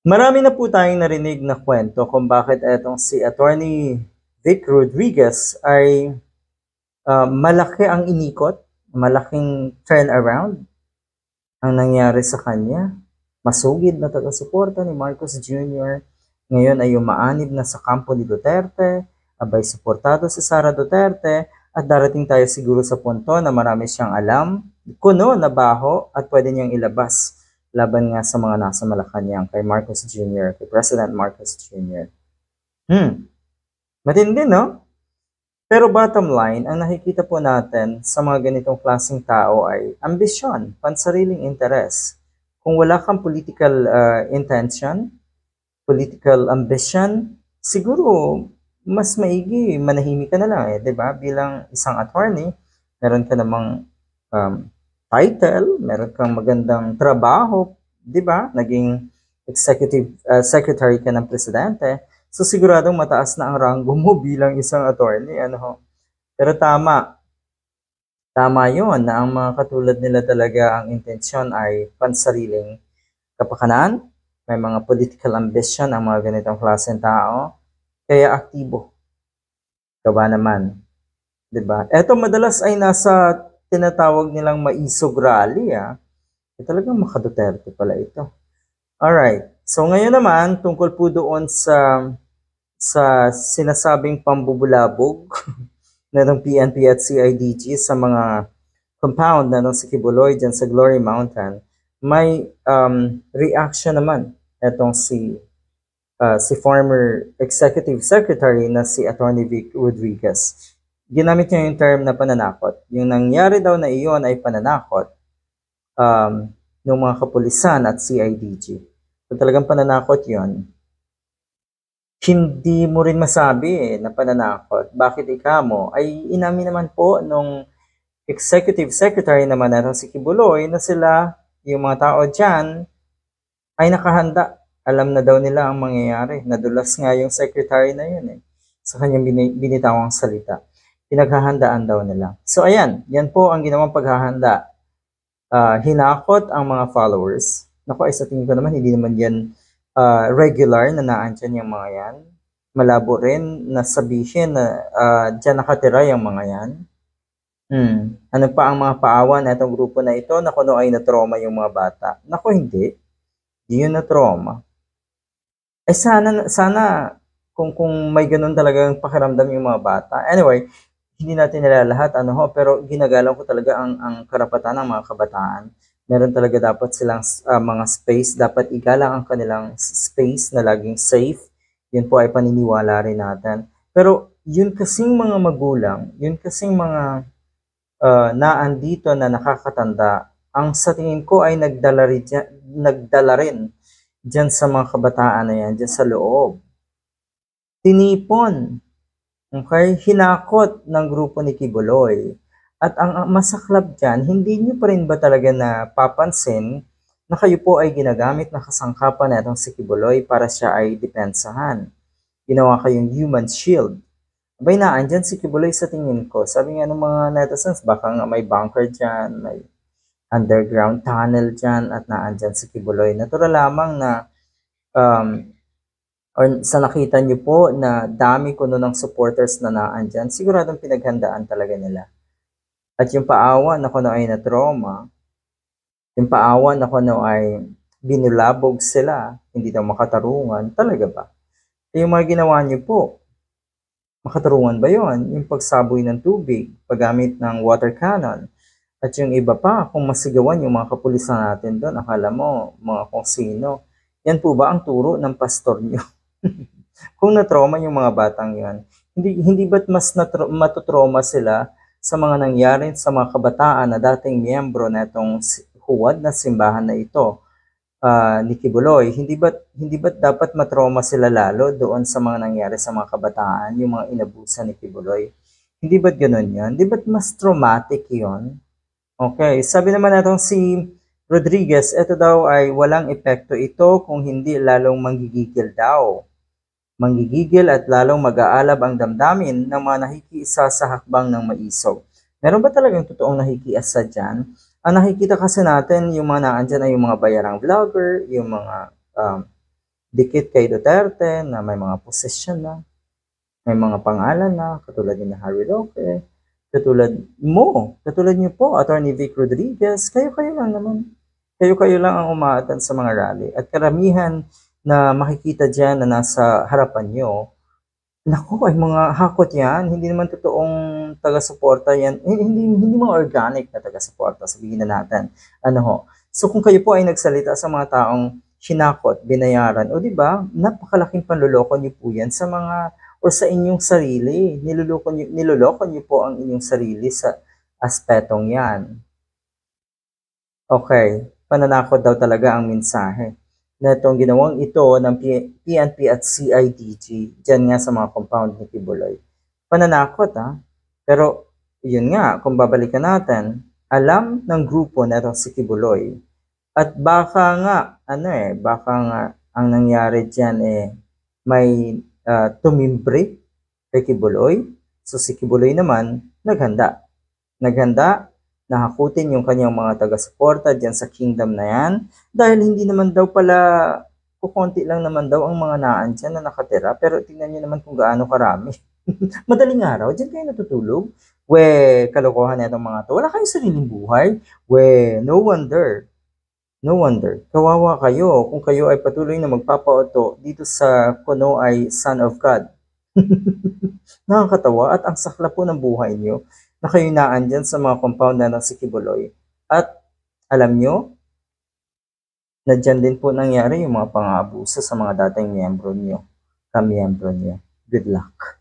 Marami na po tayong narinig na kwento kung bakit etong si Attorney Vic Rodriguez ay malaki ang inikot, malaking turnaround ang nangyari sa kanya. Masugid na taga-suporta ni Marcos Jr. Ngayon ay umaanib na sa kampo ni Duterte, abay suportado si Sara Duterte, at darating tayo siguro sa punto na marami siyang alam, kuno na baho at pwede niyang ilabas laban nga sa mga nasa Malacanang kay Marcos Jr., kay President Marcos Jr. Matindi, no? Pero bottom line, ang nakikita po natin sa mga ganitong klaseng tao ay ambisyon, pansariling interes. Kung wala kang political intention, political ambition, siguro mas maigi, manahimik ka na lang 'di ba? Bilang isang attorney, meron ka namang title, meron kang magandang trabaho, 'di ba? Naging executive secretary ka ng presidente. So siguradong mataas na ang ranggo mo bilang isang attorney, ano. Pero tama, tama 'yon na ang mga katulad nila talaga ang intensyon ay pansariling kapakanan, may mga political ambition ang mga ganitong klaseng tao, kaya aktibo. Kawa naman, 'di ba? Eto madalas ay nasa tinatawag nilang maisog rally, talagang maka-Duterte pala ito. Alright, so ngayon naman tungkol po doon sa sinasabing pambubulabog na ng PNP at CIDG sa mga compound na ng si Kibuloy dyan sa Glory Mountain, may reaction naman etong si former executive secretary na si Attorney Vic Rodriguez. Ginamit niya yung term na pananakot. Yung nangyari daw na iyon ay pananakot ng mga kapulisan at CIDG. Kung talagang pananakot yon, hindi mo rin masabi na pananakot. Bakit mo? Ay inamin naman po nung executive secretary naman na si Kibuloy na sila, yung mga tao dyan, ay nakahanda. Alam na daw nila ang mangyayari. Nadulas nga yung secretary na yun sa kanyang binitawang salita. Pinaghahandaan daw nila. So ayan, yan po ang ginawang paghahanda. Hinakot ang mga followers. Naku, ay sa tingin ko naman, hindi naman yan regular na naandyan yung mga yan. Malabo rin na sabihin na dyan nakatira yung mga yan. Ano pa ang mga paawan na itong grupo na ito na kuno ay na-trauma yung mga bata? Naku, hindi. Hindi yun na-trauma. Eh sana kung may ganun talagang pakiramdam yung mga bata. Anyway, hindi natin nilalahat pero ginagalang ko talaga ang karapatan ng mga kabataan. Meron talaga dapat silang mga space, dapat igalang ang kanilang space na laging safe. Yun po ay paniniwala rin natin. Pero yun kasing mga magulang, yun kasing mga naandito na nakakatanda, ang sa tingin ko ay nagdala rin dyan sa mga kabataan na yan, dyan sa loob. Tinipon, okay, hinakot ng grupo ni Kibuloy. At ang masaklap dyan, hindi nyo pa rin ba talaga napapansin na kayo po ay ginagamit na kasangkapan na itong si Kibuloy para siya ay depensahan? Ginawa kayong human shield. Abay na, andyan si Kibuloy sa tingin ko. Sabi nga ng mga netizens, baka nga may bunker dyan, may underground tunnel dyan, at naandyan si Kibuloy. Natural lamang na or sa nakita nyo po na dami kuno ng supporters na naandyan, siguradong pinaghandaan talaga nila. At yung paawan na kuno ay na-trauma, yung paawan na kuno ay binulabog sila, hindi daw makatarungan, talaga ba? Yung mga ginawa nyo po, makatarungan ba yon? Yung pagsaboy ng tubig, paggamit ng water cannon, at yung iba pa, kung masigawan yung mga kapulisan natin doon, akala mo, mga kung sino, yan po ba ang turo ng pastor nyo? Kung na-trauma yung mga batang yan, hindi ba't mas matutrauma sila sa mga nangyari sa mga kabataan na dating miyembro na itong huwad na simbahan na ito ni Kibuloy? Hindi ba't dapat matrauma sila lalo doon sa mga nangyari sa mga kabataan, yung mga inabusan ni Kibuloy? Hindi ba't ganun yun? Hindi ba't mas traumatic yun? Okay, sabi naman natong si Rodriguez, ito daw ay walang epekto ito kung hindi lalong manggigigil daw. Manggigigil at lalong mag-aalab ang damdamin ng mga nakikiisa sa hakbang ng maisog. Meron ba talagang totoong nakikiasa dyan? Ang nakikita kasi natin, yung mga naandyan ay yung mga bayarang vlogger, yung mga dikit kay Duterte na may mga posisyon na, may mga pangalan na, katulad ni Harry Roque, katulad niyo po, Attorney Vic Rodriguez, kayo-kayo lang naman. Kayo-kayo lang ang umaattend sa mga rally. At karamihan na makikita dyan na nasa harapan nyo, naku, ay mga hakot yan. Hindi naman totoong taga-suporta yan. Hindi mga organic na taga-suporta, sabihin na natin. Ano ho? So kung kayo po ay nagsalita sa mga taong hinakot, binayaran, o di ba, napakalaking panluloko niyo po yan sa mga o sa inyong sarili. Niloloko niyo po ang inyong sarili sa aspetong yan. Okay, pananakot daw talaga ang mensahe na itong ginawang ito ng PNP at CIDG, dyan nga sa mga compound ni Kibuloy. Pananakot ha, pero yun nga, kung babalikan natin, alam ng grupo na itong si Kibuloy. At baka nga, baka nga ang nangyari dyan may tumimbre kay Kibuloy. So si Kibuloy naman, naghanda na hakutin yung kanyang mga taga-suporta dyan sa kingdom na yan dahil hindi naman daw pala kukonti lang naman daw ang mga naan dyan na nakatira pero tingnan nyo naman kung gaano karami. Madaling araw, dyan kayo natutulog. Kalokohan na itong mga to. Wala kayong sariling buhay. No wonder. Kawawa kayo kung kayo ay patuloy na magpapauto dito sa kuno ay Son of God. Nakakatawa at ang sakla po ng buhay nyo na kayo naan dyan sa mga compound na si Kibuloy. At alam nyo, na dyan din po nangyari yung mga pang-aabuso sa mga dating miyembro nyo, kamiyembro nyo. Good luck.